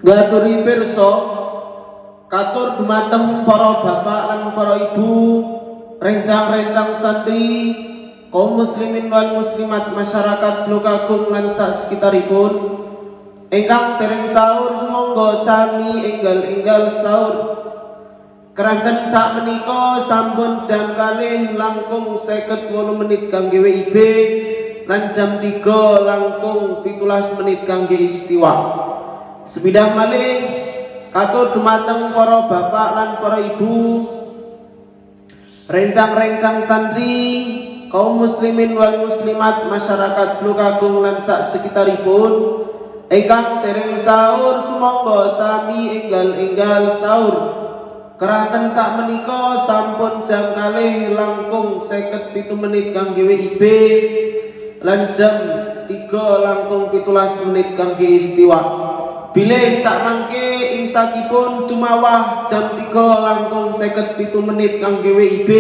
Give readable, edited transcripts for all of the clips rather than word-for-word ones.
Gaturi pirsa katur dumateng para bapak lan para ibu, rencang-rencang santri, kaum muslimin wal muslimat, masyarakat Blok Agung lan sak sekitaripun ingkang dereng sahur sumangga sami enggal-enggal sahur. Keranten sak menika sampun jam kalih langkung 58 menit kangge WIB lan jam 3 langkung 17 menit kangge istiwa. Sebidah malih katur dumateng para bapak lan para ibu, rencang-rencang santri, kaum muslimin wal muslimat, masyarakat Blok Agung lan sak sekitaripun ingkang dereng sahur sumangga sami enggal-enggal sahur. Keranten sak menika sampun jam kalih langkung 57 menit kangge WIB lan jam 3 langkung 17 menit kangge istiwa. Bilih sak mangke imsakipun tumawah jam 3 langkung 57 menit kangge WIB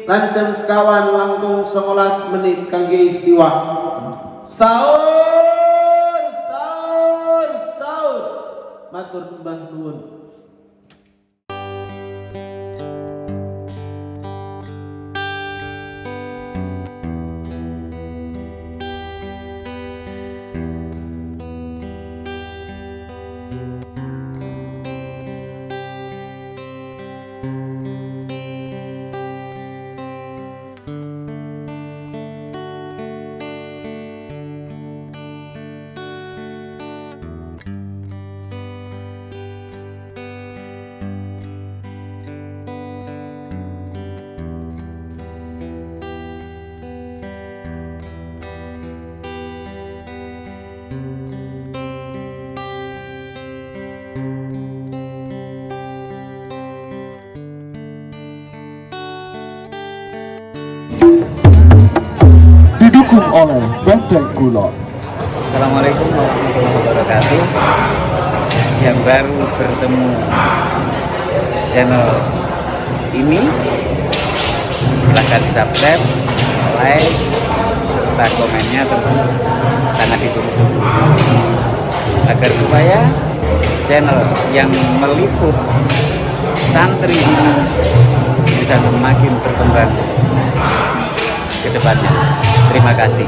lan jam sekawan langkung 19 menit kangge istiwa. Sahur, sahur, sahur. Matur nyembah nuwun. Didukung oleh Benteng Kulon. Assalamualaikum warahmatullahi wabarakatuh. Yang baru bertemu channel ini, silahkan subscribe, like, serta komennya tentu sangat ditunggu agar supaya channel yang meliput santri ini bisa semakin berkembang ke depannya. Terima kasih.